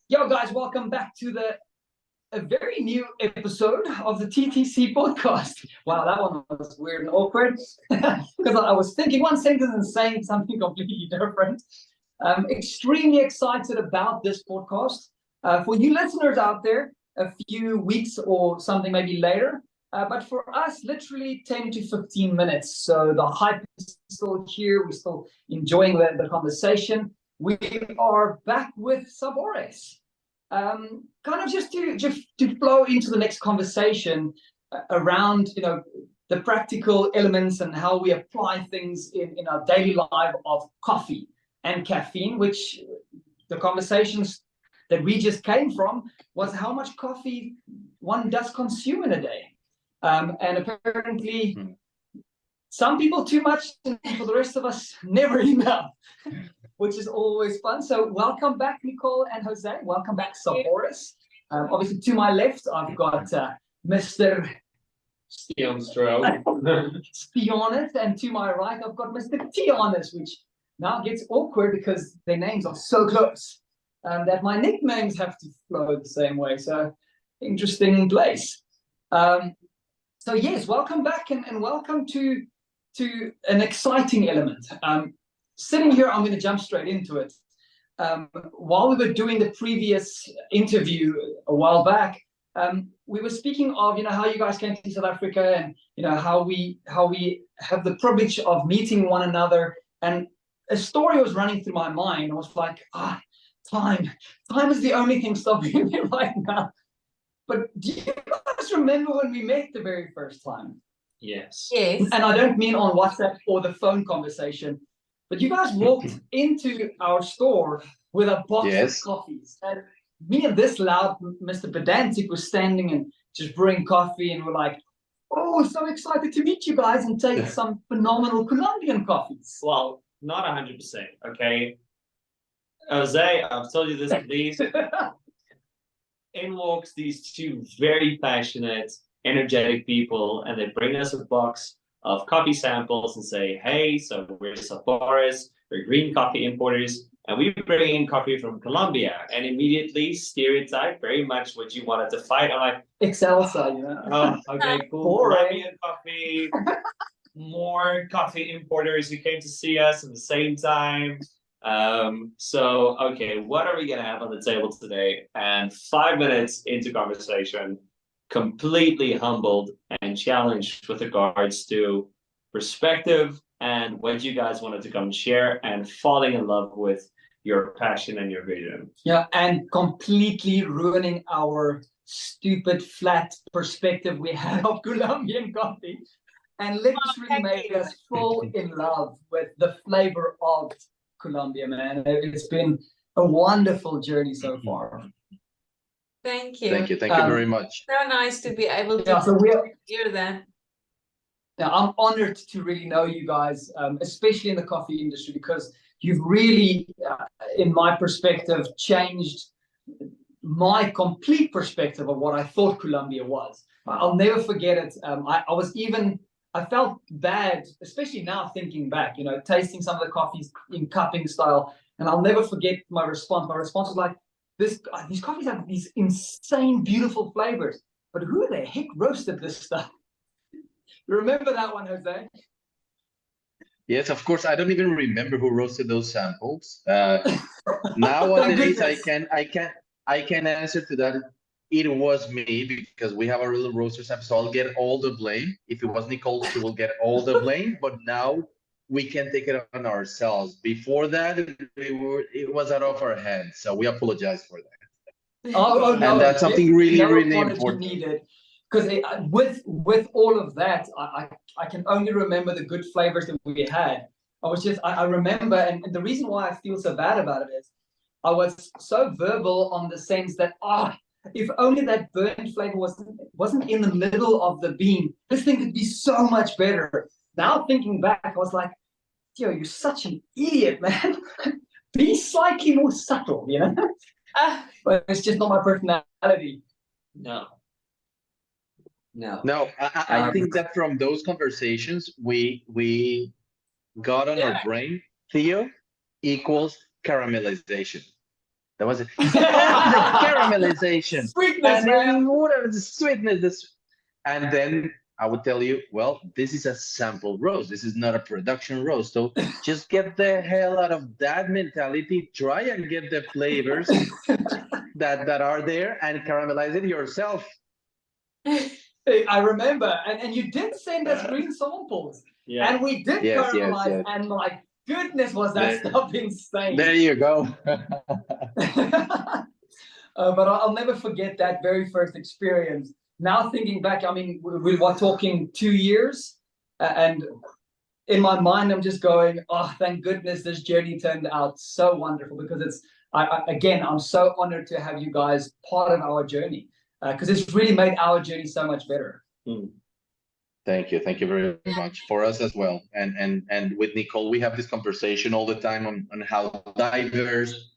Yo, guys, welcome back to a very new episode of the TTC podcast. Wow, that one was weird and awkward because I was thinking one sentence and saying something completely different. Extremely excited about this podcast. For you listeners out there, a few weeks or something maybe later, but for us, literally 10 to 15 minutes. So the hype is still here. We're still enjoying the conversation. We are back with Sabores. Kind of just to flow into the next conversation around the practical elements and how we apply things in our daily life of coffee and caffeine, which the conversations that we just came from was how much coffee one does consume in a day. And apparently some people too much, and for the rest of us, never enough, which is always fun. So welcome back, Nicole and Jose. Welcome back, Sabores. Obviously, to my left, I've got Mr. Spionis, and to my right, I've got Mr. Tionis, which now gets awkward because their names are so close that my nicknames have to flow the same way. So interesting place. So yes, welcome back and welcome to an exciting element. Sitting here, I'm going to jump straight into it. While we were doing the previous interview a while back, we were speaking of how you guys came to South Africa and how we have the privilege of meeting one another. And a story was running through my mind. I was like, time is the only thing stopping me right now. But do you guys remember when we met the very first time? Yes. And I don't mean on WhatsApp or the phone conversation, but you guys walked into our store with a box of coffees. And me and this loud Mr. Pedantic was standing and just brewing coffee, and we're like, oh, so excited to meet you guys and take some phenomenal Colombian coffees. Well, not 100%, okay? Jose, I've told you this at least. In walks these two very passionate, energetic people, and they bring us a box of coffee samples and say, hey, so we're Sabores, we're green coffee importers, and we bring in coffee from Colombia. And immediately stereotype very much what you wanted to fight. I'm like, Excelsa, Oh, okay, cool. Colombian coffee, more coffee importers who came to see us at the same time. So, okay, what are we going to have on the table today? And 5 minutes into conversation, completely humbled and challenged with regards to perspective and what you guys wanted to come share, and falling in love with your passion and your vision. Yeah, and completely ruining our stupid flat perspective we had of Colombian coffee, and literally made us fall in love with the flavor of Colombia, man. It's been a wonderful journey so far. Thank you. Thank you very much. So nice to be able to hear that. Yeah, I'm honored to really know you guys, especially in the coffee industry, because you've really, in my perspective, changed my complete perspective of what I thought Colombia was. I'll never forget it. I felt bad, especially now thinking back, tasting some of the coffees in cupping style, and I'll never forget my response. My response was like, these coffees have these insane, beautiful flavors, but who the heck roasted this stuff? You remember that one, Jose? Yes, of course. I don't even remember who roasted those samples. Nowadays, I can answer to that. It was me, because we have a little roaster sample, so I'll get all the blame. If it was Nicole, she will get all the blame. But now we can take it on ourselves. Before that, it was out of our hands, so we apologize for that. No, and that's something really, really important. Needed, because with all of that, I can only remember the good flavors that we had. I remember, and the reason why I feel so bad about it is I was so verbal on the sense that if only that burnt flavor wasn't in the middle of the bean, this thing could be so much better. Now thinking back, I was like, yo, you're such an idiot, man. Be slightly more subtle, But it's just not my personality. No, I think that from those conversations, we got on our brain, Theo equals caramelization. That was it. Oh, the caramelization. Sweetness, And man. whatever the sweetness, and then I would tell you, well, this is a sample roast. This is not a production roast. So just get the hell out of that mentality. Try and get the flavors that are there and caramelize it yourself. I remember, and you did send us green samples, and we did caramelize, and my goodness, was that stuff insane. There you go. But I'll never forget that very first experience. Now thinking back, I mean, we were talking 2 years, and in my mind, I'm just going, oh, thank goodness this journey turned out so wonderful, because it's, again, I'm so honored to have you guys part of our journey, because it's really made our journey so much better. Thank you very much. For us as well. And with Nicole, we have this conversation all the time on how diverse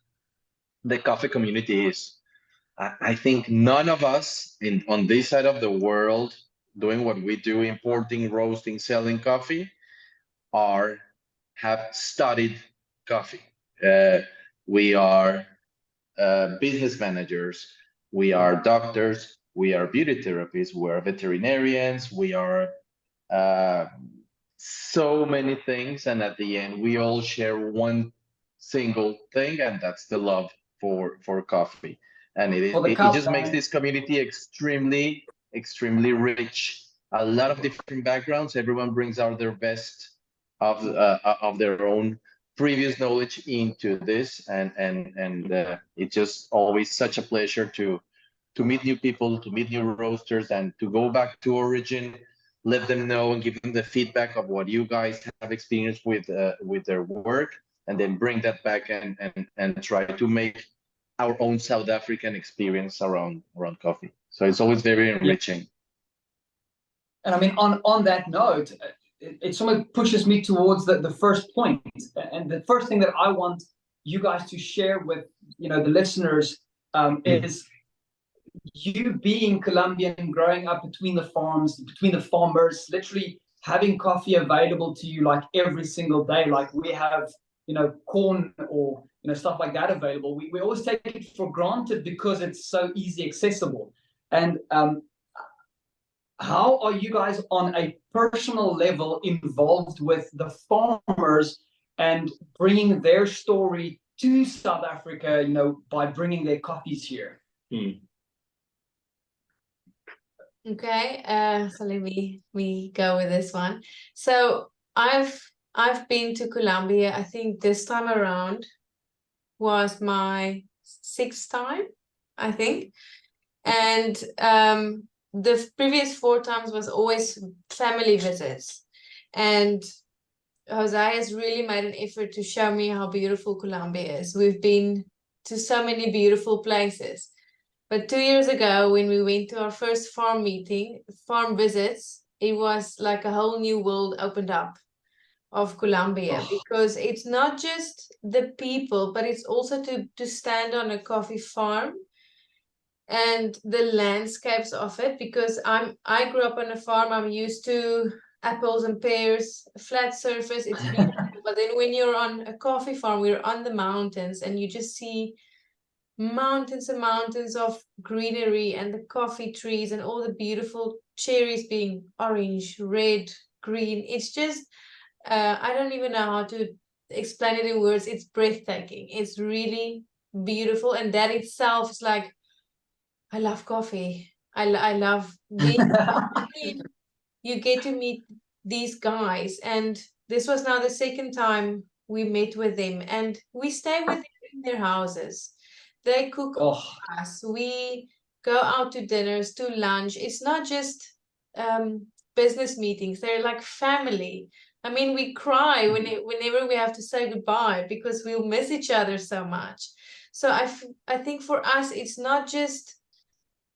the coffee community is. I think none of us on this side of the world doing what we do, importing, roasting, selling coffee, have studied coffee. We are business managers, we are doctors, we are beauty therapists, we are veterinarians, we are so many things, and at the end we all share one single thing, and that's the love for coffee. And it just makes this community extremely rich. A lot of different backgrounds. Everyone brings out their best of their own previous knowledge into this, and it's just always such a pleasure to meet new people, to meet new roasters, and to go back to origin, let them know and give them the feedback of what you guys have experienced with their work, and then bring that back and try to make our own South African experience around coffee. So it's always very enriching. And I mean, on that note, it sort of pushes me towards the first point. And the first thing that I want you guys to share with, the listeners, is you being Colombian, growing up between the farms, between the farmers, literally having coffee available to you like every single day. Like we have, corn or stuff like that available. We always take it for granted because it's so easy accessible. And how are you guys on a personal level involved with the farmers and bringing their story to South Africa, by bringing their coffees here? Okay, so let me go with this one. So I've been to Colombia. I think this time around was my 6th time, I think. And the previous 4 times was always family visits. And Jose has really made an effort to show me how beautiful Colombia is. We've been to so many beautiful places. But 2 years ago, when we went to our first farm visits, it was like a whole new world opened up of Colombia, because it's not just the people, but it's also to stand on a coffee farm and the landscapes of it, because I grew up on a farm. I'm used to apples and pears, flat surface, it's beautiful. But then when you're on a coffee farm, we're on the mountains, and you just see mountains and mountains of greenery and the coffee trees and all the beautiful cherries being orange, red, green. It's just I don't even know how to explain it in words. It's breathtaking. It's really beautiful, and that itself is like, I love coffee. I love being you get to meet these guys, and this was now the 2nd time we met with them, and we stay with them in their houses. They cook for us. We go out to dinners, to lunch. It's not just business meetings. They're like family. I mean, we cry whenever we have to say goodbye, because we'll miss each other so much. So I think for us, it's not just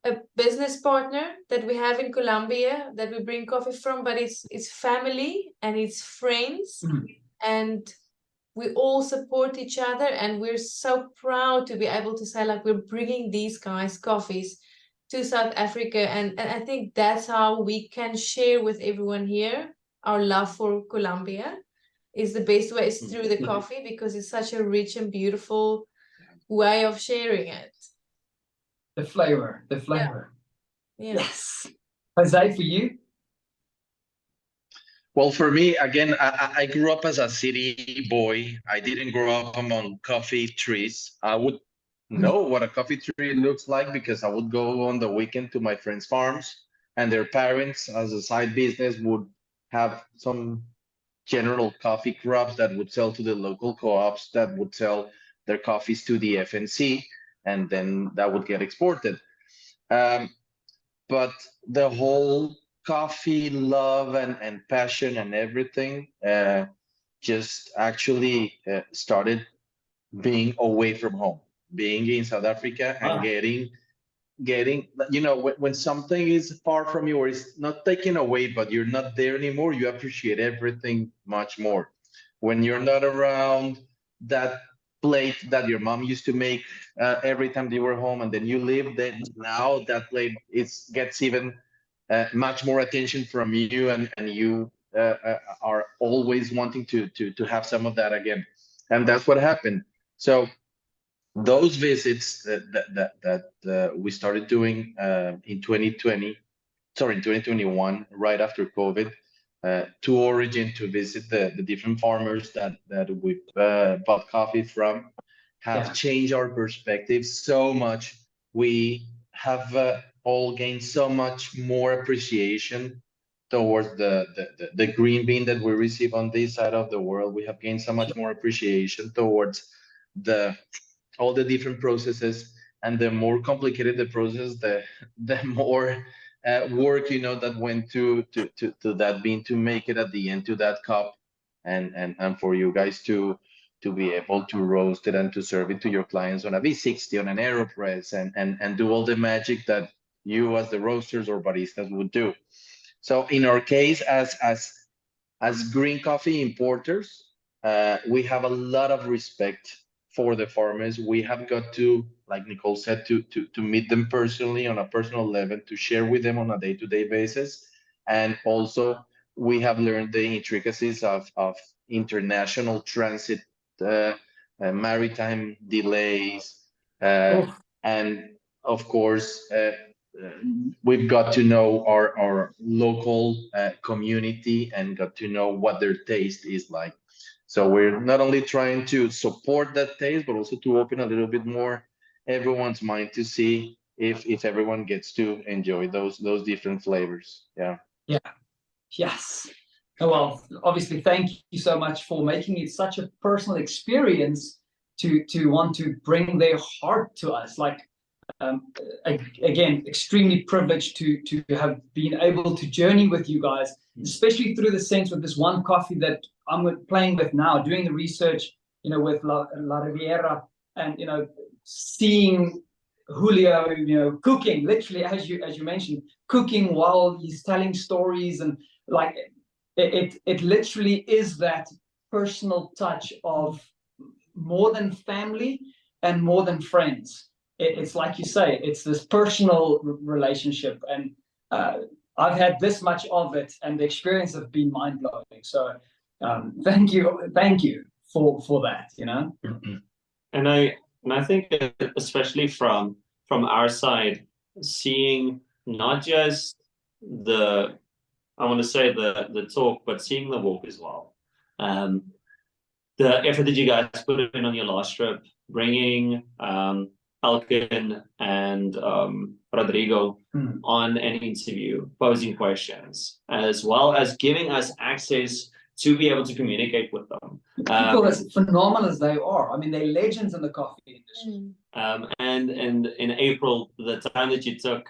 a business partner that we have in Colombia that we bring coffee from, but it's family and it's friends, and we all support each other, and we're so proud to be able to say, like, we're bringing these guys coffees to South Africa, and I think that's how we can share with everyone here our love for Colombia. Is the best way is through the coffee, because it's such a rich and beautiful way of sharing it. The flavor. Yeah. Yes. Jose, for you? Well, for me, again, I grew up as a city boy. I didn't grow up among coffee trees. I would know what a coffee tree looks like because I would go on the weekend to my friends' farms, and their parents, as a side business, would have some general coffee crops that would sell to the local co-ops that would sell their coffees to the FNC, and then that would get exported. Um, but the whole coffee love and passion and everything just actually started being away from home, being in South Africa and Ah, getting, you know, when something is far from you or it's not taken away, but you're not there anymore, you appreciate everything much more. When you're not around that plate that your mom used to make every time they were home, and then you leave, then now that plate gets even much more attention from you, and you are always wanting to have some of that again. And that's what happened. So those visits that we started doing in 2020, sorry, in 2021, right after COVID, to Origin to visit the different farmers that we bought coffee from, have yeah. changed our perspective so much. We have all gained so much more appreciation towards the green bean that we receive on this side of the world. We have gained so much more appreciation towards the all the different processes, and the more complicated the process, the more work, you know, that went to that bean to make it at the end to that cup, and for you guys to be able to roast it and to serve it to your clients on a V60 on an AeroPress, and do all the magic that you as the roasters or baristas would do. So in our case, as green coffee importers, we have a lot of respect for the farmers. We have got to, like Nicole said, to meet them personally on a personal level, to share with them on a day-to-day basis. And also, we have learned the intricacies of international transit, maritime delays, Oh, and of course, we've got to know our local community and got to know what their taste is like. So we're not only trying to support that taste, but also to open a little bit more everyone's mind to see if everyone gets to enjoy those different flavors. Yeah. yeah. Yes. Oh, well, obviously, thank you so much for making it such a personal experience to want to bring their heart to us. Like, again, extremely privileged to have been able to journey with you guys, especially through the sense with this one coffee that I'm playing with now, doing the research, you know, with La Riviera, and you know, seeing Julio, you know, cooking, literally as you mentioned, cooking while he's telling stories, and like it literally is that personal touch of more than family and more than friends. It's like you say, it's this personal relationship, and I've had this much of it, and the experience has been mind blowing. So thank you for that. You know, And I think especially from our side, seeing not just the, I want to say the talk, but seeing the walk as well. The effort that you guys put in on your last trip, bringing Elkin and Rodrigo on an interview, posing questions, as well as giving us access to be able to communicate with them. people as phenomenal as they are, I mean, they're legends in the coffee industry. And in April, the time that you took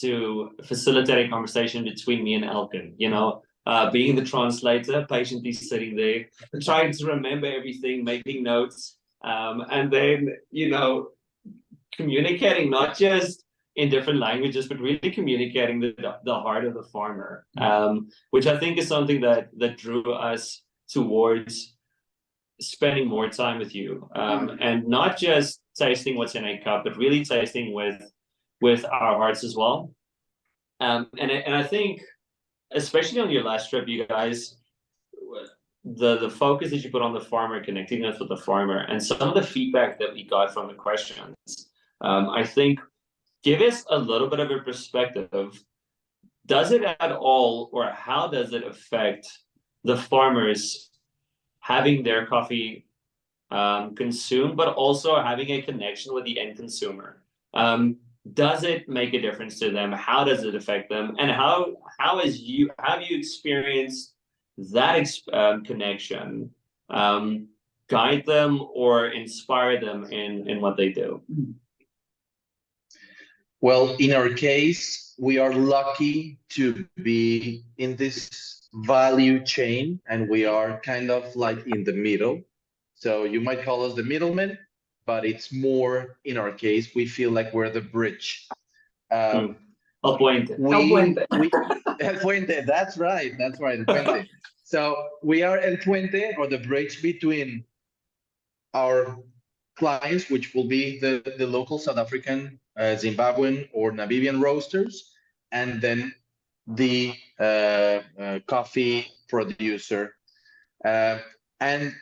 to facilitate a conversation between me and Elkin, you know, being the translator, patiently sitting there, trying to remember everything, making notes, and then, you know, communicating not just in different languages, but really communicating the heart of the farmer, which I think is something that drew us towards spending more time with you, and not just tasting what's in a cup, but really tasting with our hearts as well. And I think, especially on your last trip, you guys, the focus that you put on the farmer, connecting us with the farmer, and some of the feedback that we got from the questions, I think give us a little bit of a perspective. Does it at all, or how does it affect the farmers having their coffee consumed, but also having a connection with the end consumer? Does it make a difference to them? How does it affect them? And how have you experienced that connection guide them or inspire them in what they do? Well, in our case, we are lucky to be in this value chain, and we are kind of like in the middle. So you might call us the middlemen, but it's more, in our case, we feel like we're the bridge. El puente. El puente, that's right, el puente. So we are el puente, or the bridge between our clients, which will be the local South African, Zimbabwean, or Namibian roasters, and then the coffee producer. And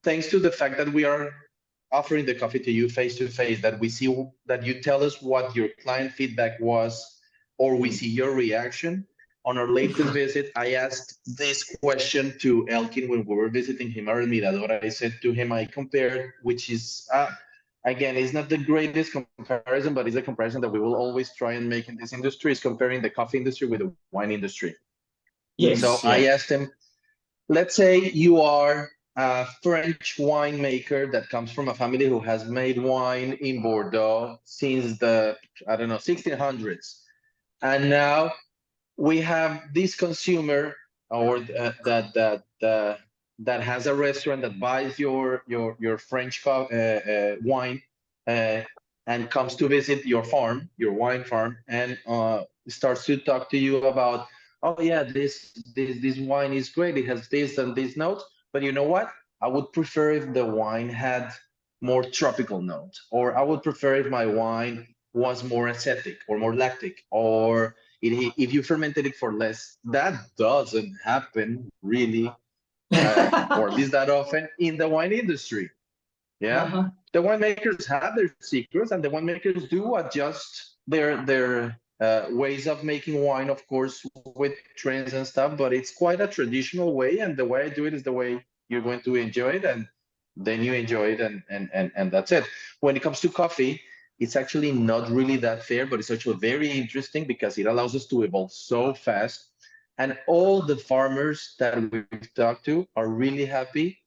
thanks to the fact that we are offering the coffee to you face to face, that we see that you tell us what your client feedback was, or we see your reaction. On our latest visit, I asked this question to Elkin when we were visiting him at El Mirador. I said to him, I compared, which is, again, it's not the greatest comparison, but it's a comparison that we will always try and make in this industry, is comparing the coffee industry with the wine industry. Yes. So I asked him, let's say you are a French winemaker that comes from a family who has made wine in Bordeaux since the, I don't know, 1600s. And now we have this consumer, or that has a restaurant that buys your French wine and comes to visit your farm, your wine farm, and starts to talk to you about, oh yeah, this wine is great. It has this and this notes, but you know what? I would prefer if the wine had more tropical notes, or I would prefer if my wine was more acetic or more lactic, or if you fermented it for less. That doesn't happen really, or at least that often in the wine industry. Yeah, the winemakers have their secrets, and the winemakers do adjust their ways of making wine, of course, with trends and stuff. But it's quite a traditional way, and the way I do it is the way you're going to enjoy it, and then you enjoy it, and that's it. When it comes to coffee, it's actually not really that fair, but it's actually very interesting because it allows us to evolve so fast. And all the farmers that we've talked to are really happy.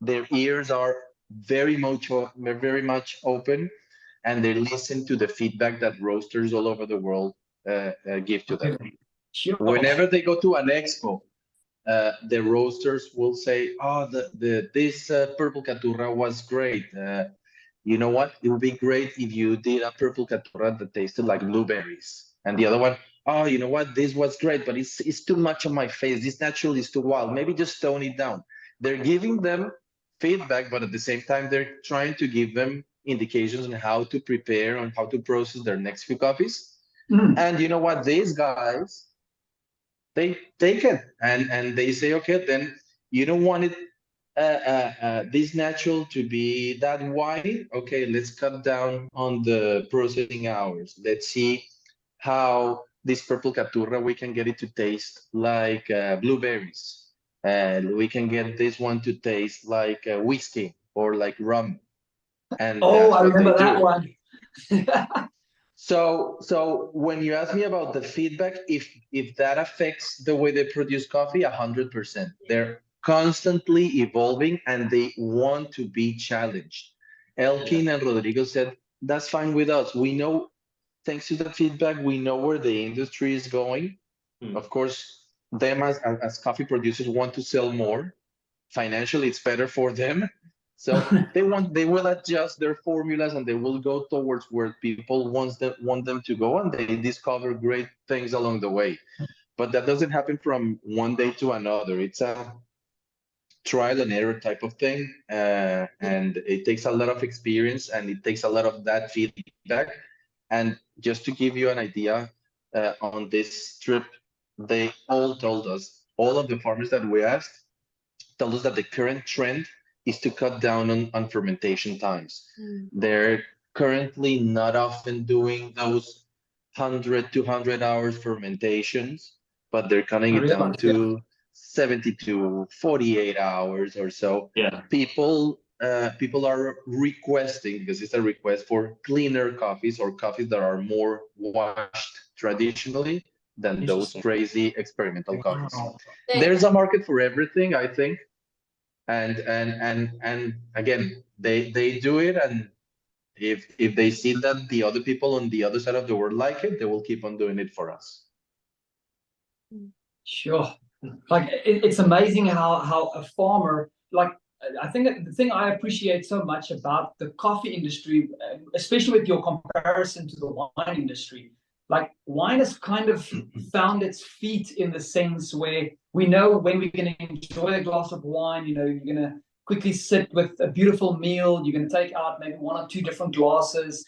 Their ears are very much open, and they listen to the feedback that roasters all over the world give to them. Sure. Whenever they go to an expo, the roasters will say, "Oh, this purple caturra was great. You know what? It would be great if you did a purple caturra that tasted like blueberries." And the other one, "Oh, you know what? This was great, but it's too much on my face. This naturally is too wild. Maybe just tone it down." They're giving them feedback, but at the same time, they're trying to give them indications on how to prepare and how to process their next few coffees. And you know what? These guys, they take it and they say, okay, then you don't want it this natural to be that white. Okay, let's cut down on the processing hours. Let's see how this purple caturra, we can get it to taste like blueberries. And we can get this one to taste like whiskey or like rum. And I remember that one. So when you ask me about the feedback, if that affects the way they produce coffee, 100%. They're constantly evolving and they want to be challenged. Elkin and Rodrigo said, that's fine with us. We know, thanks to the feedback, we know where the industry is going. Of course, them as coffee producers want to sell more. Financially, it's better for them. So they will adjust their formulas, and they will go towards where people want them to go, and they discover great things along the way. But that doesn't happen from one day to another. It's a trial and error type of thing, and it takes a lot of experience, and it takes a lot of that feedback. And just to give you an idea, on this trip, they all told us, all of the farmers that we asked, tell us that the current trend is to cut down on fermentation times. They're currently not often doing those 100, 200 hours fermentations, but they're cutting it down to 70 to 48 hours or so. Yeah. People are requesting, because it's a request, for cleaner coffees, or coffees that are more washed traditionally than those crazy experimental coffees. Wow. There's a market for everything, I think. And again, they do it, and if they see that the other people on the other side of the world like it, they will keep on doing it for us. Sure. Like it's amazing how a farmer, like, I think that the thing I appreciate so much about the coffee industry, especially with your comparison to the wine industry, like wine has kind of found its feet in the sense where we know when we're going to enjoy a glass of wine, you know, you're going to quickly sit with a beautiful meal, you're going to take out maybe one or two different glasses.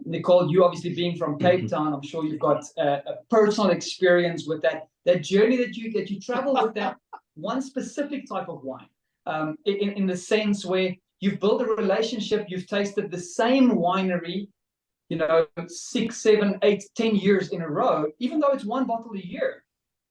Nicole, you obviously being from Cape Town, I'm sure you've got a personal experience with that journey that you travel with that one specific type of wine. In the sense where you've built a relationship, you've tasted the same winery, you know, 6, 7, 8, 10 years in a row, even though it's one bottle a year.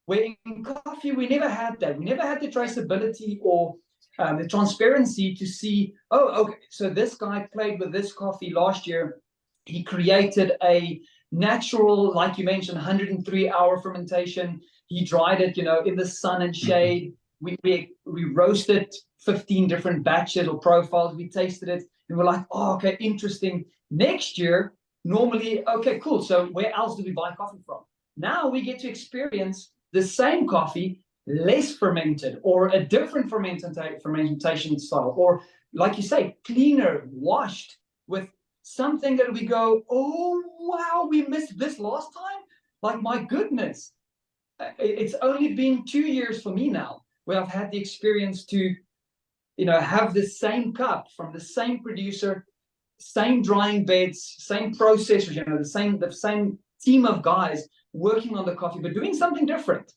Where in coffee, we never had that. We never had the traceability or the transparency to see, oh, okay, so this guy played with this coffee last year. He created a natural, like you mentioned, 103-hour fermentation. He dried it, you know, in the sun and shade. We roasted 15 different batches or profiles. We tasted it, and we're like, oh, okay, interesting. Next year, normally, okay, cool. So where else do we buy coffee from? Now we get to experience the same coffee, less fermented, or a different fermentation style, or like you say, cleaner, washed with something that we go, oh, wow, we missed this last time. Like, my goodness. It's only been 2 years for me now where I've had the experience to, you know, have the same cup from the same producer, same drying beds, same processors, you know, the same team of guys working on the coffee, but doing something different,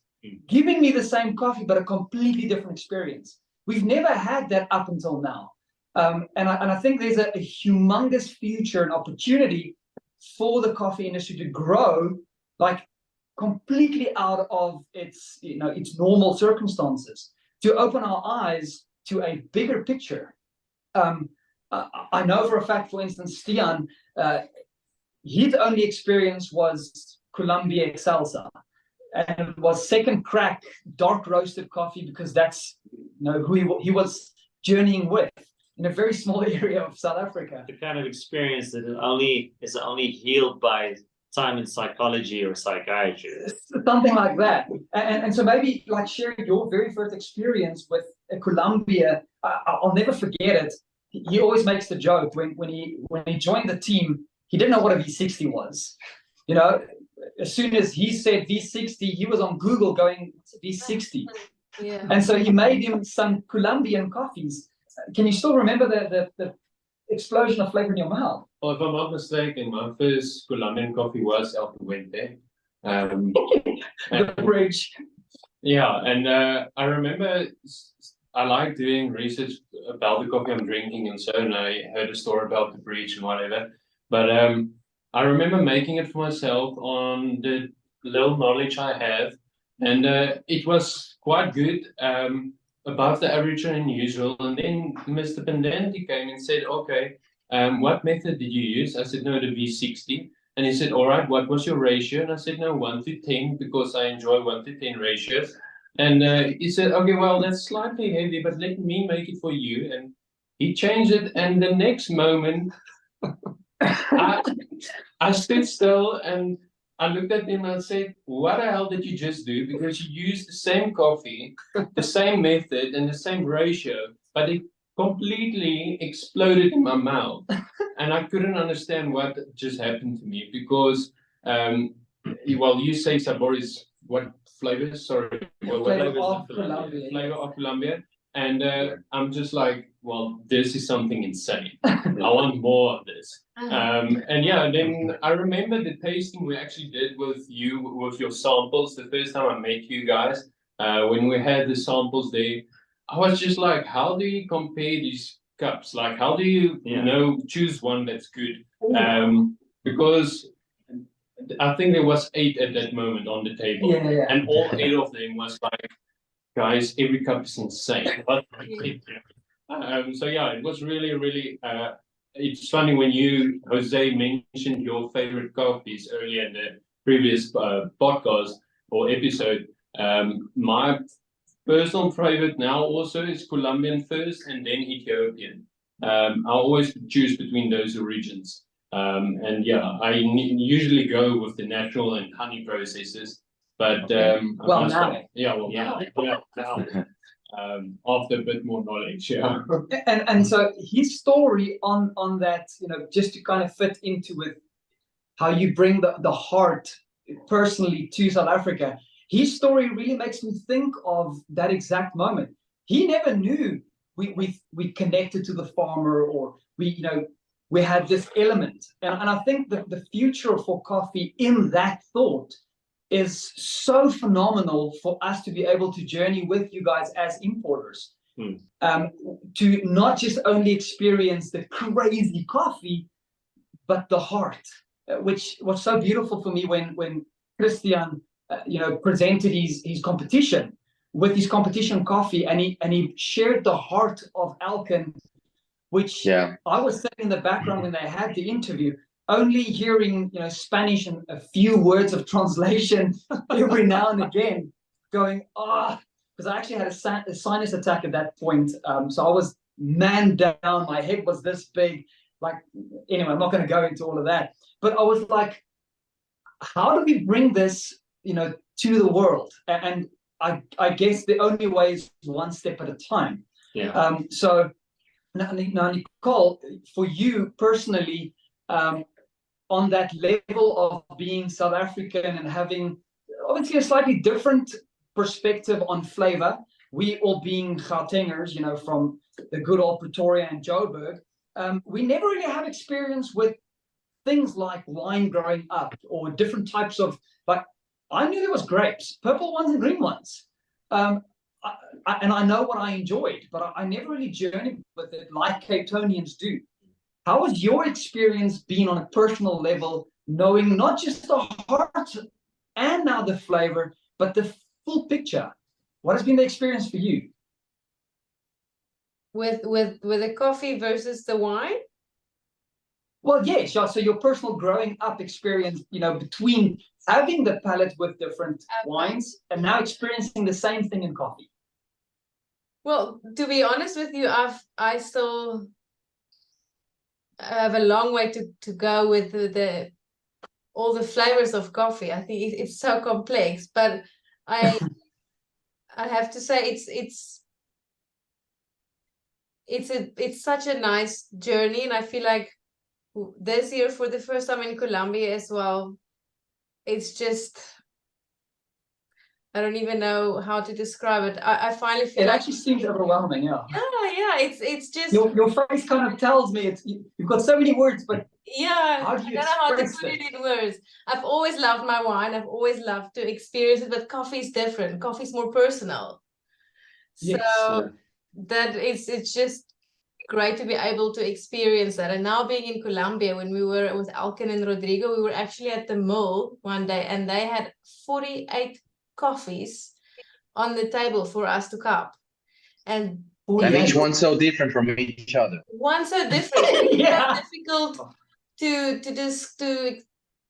giving me the same coffee, but a completely different experience. We've never had that up until now. And I think there's a humongous future and opportunity for the coffee industry to grow, like, completely out of its, you know, its normal circumstances, to open our eyes to a bigger picture. I know for a fact, for instance, Stian, his only experience was Colombia Excelsa, and it was second crack dark roasted coffee, because that's, you know, who he was journeying with in a very small area of South Africa. The kind of experience that is only healed by time in psychology or psychiatry. Something like that. And so maybe, like, sharing your very first experience with Colombia, I'll never forget it. He always makes the joke when he joined the team, he didn't know what a V60 was. You know, as soon as he said V60, he was on Google going, V60. Yeah. And so he made him some Colombian coffees. Can you still remember the explosion of flavor in your mouth? Well, if I'm not mistaken, my first Colombian coffee was El Puente. The bridge. Yeah, and I remember I like doing research about the coffee I'm drinking, and so, and I heard a story about the bridge and whatever. But I remember making it for myself on the little knowledge I have, and it was quite good, above the average and usual. And then Mr. Pendenti came and said, okay, what method did you use? I said, no, the V60. And he said, all right, what was your ratio? And I said, no, 1:10, because I enjoy 1:10 ratios. And he said, okay, well, that's slightly heavy, but let me make it for you. And he changed it. And the next moment, I stood still and I looked at him and I said, what the hell did you just do? Because you used the same coffee, the same method, and the same ratio, but it completely exploded in my mouth. And I couldn't understand what just happened to me, because, well, you say Sabores, what flavors? Sorry, what Flavor flavors? of Colombia. Flavor of Colombia. And I'm just like, well, this is something insane. I want more of this. And yeah, then I remember the tasting we actually did with you, with your samples, the first time I met you guys. When we had the samples there, I was just like, how do you compare these cups? Like, how do you choose one that's good? Because I think there was 8 at that moment on the table, and all 8 of them was like, guys, every cup is insane. So yeah, it was really, really. It's funny when you, Jose, mentioned your favorite coffees earlier in the previous podcast or episode. My personal favorite now also is Colombian first and then Ethiopian. I always choose between those regions. And yeah, I usually go with the natural and honey processes. But after a bit more knowledge, yeah. And so his story on that, just to kind of fit into with how you bring the heart personally to South Africa, his story really makes me think of that exact moment. He never knew we connected to the farmer, or we had this element. And I think that the future for coffee in that thought is so phenomenal for us to be able to journey with you guys as importers. To not just only experience the crazy coffee, but the heart, which was so beautiful for me when Christian, presented his competition with his competition coffee, and he shared the heart of Alken, which I was sitting in the background when they had the interview, only hearing Spanish and a few words of translation every now and again, going because I actually had a sinus attack at that point, so I was man down. My head was this big. Anyway, I'm not going to go into all of that, but I was like, how do we bring this to the world? And I guess the only way is one step at a time. So now, Nicole, for you personally, on that level of being South African and having obviously a slightly different perspective on flavor, we all being Gautengers, from the good old Pretoria and Joburg, we never really have experience with things like wine growing up, or different types of, I knew there was grapes, purple ones and green ones. And I know what I enjoyed, but I never really journeyed with it like Cape Townians do. How was your experience being on a personal level, knowing not just the heart and now the flavor, but the full picture? What has been the experience for you? With the coffee versus the wine? Well, yes. So your personal growing up experience, between having the palate with different wines and now experiencing the same thing in coffee. Well, to be honest with you, I still have a long way to go with all the flavors of coffee. I think it's so complex, but I have to say it's such a nice journey, and I feel like this year, for the first time in Colombia as well, it's just, I don't even know how to describe it. I finally feel it actually seems overwhelming. Yeah. It's just your face kind of tells me you've got so many words, but how do you I don't know how to express put it in words. I've always loved my wine. I've always loved to experience it, but coffee is different. Coffee is more personal. So that it's just great to be able to experience that. And now being in Colombia, when we were with Alken and Rodrigo, we were actually at the mill one day, and they had 48 coffees on the table for us to cup. And each one so different from each other. One so different. It's difficult to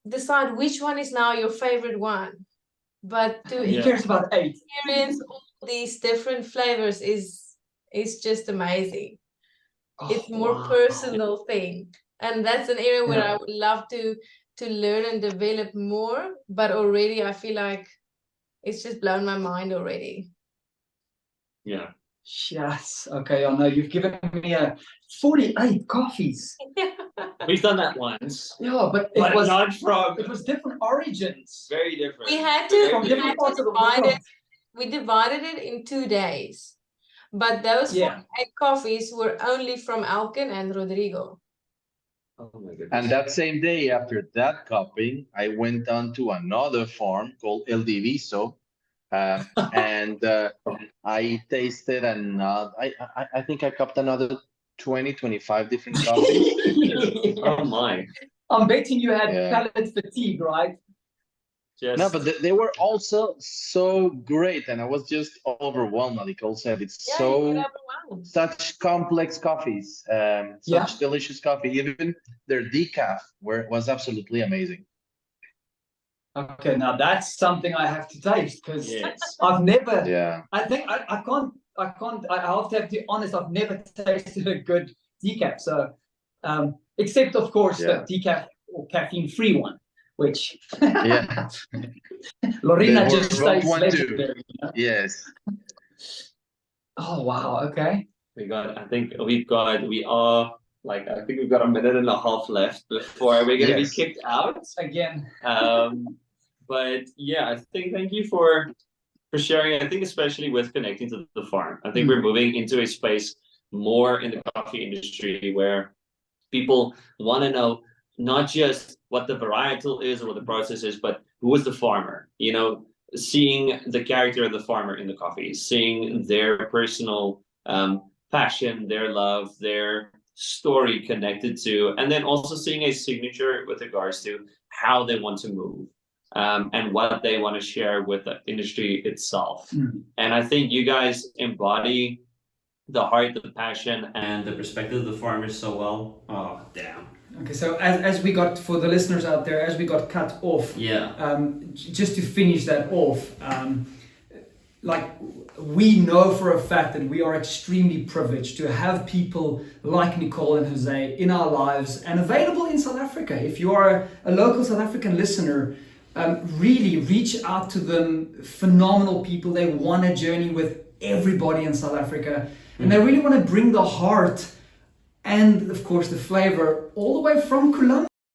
decide which one is now your favorite one. But he cares about 8. Experience all these different flavors is just amazing. It's more personal thing, and that's an area where I would love to learn and develop more. But already I feel like it's just blown my mind already. Yeah. Yes. Okay. I know you've given me 48 coffees. We've done that once. Yeah, but it was not from. It was different origins. Very different. We had to From different parts of the world. We divided it in 2 days. But those 48 coffees were only from Alken and Rodrigo. Oh my goodness. And that same day after that cupping, I went on to another farm called El Diviso, And I tasted and I think I cupped another 25 different coffees. Oh my. I'm betting you had Yeah. palate fatigue, right? Just No, but they were also so great, and I was just overwhelmed. Like Nicole said, it's Yeah, you so get overwhelmed. such complex coffees, such delicious coffee. Even their decaf was absolutely amazing. Okay, now that's something I have to taste because yes. I've never. Yeah, I think I can't. I have to be honest. I've never tasted a good decaf. So, except of course Yeah. the decaf or caffeine-free one, which yeah, Lorena the just remote tastes one too. legendary. You know? Yes, Oh wow. Okay. We are like, I think we've got a minute and a half left before we're gonna Yes. be kicked out. Again. But yeah, I think thank you for sharing. I think especially with connecting to the farm. I think we're moving into a space more in the coffee industry where people want to know not just what the varietal is or what the process is, but who is the farmer. You know, seeing the character of the farmer in the coffee, seeing their personal passion, their love, their story connected to, and then also seeing a signature with regards to how they want to move. And what they want to share with the industry itself. And I think you guys embody the heart, the passion, and the perspective of the farmers so well. Oh, damn. Okay, so as we got, for the listeners out there, as we got cut off, just to finish that off, like we know for a fact that we are extremely privileged to have people like Nicole and Jose in our lives and available in South Africa. If you are a local South African listener, really reach out to them. Phenomenal people. They want a journey with everybody in South Africa, and they really want to bring the heart and of course the flavor all the way from Colombia.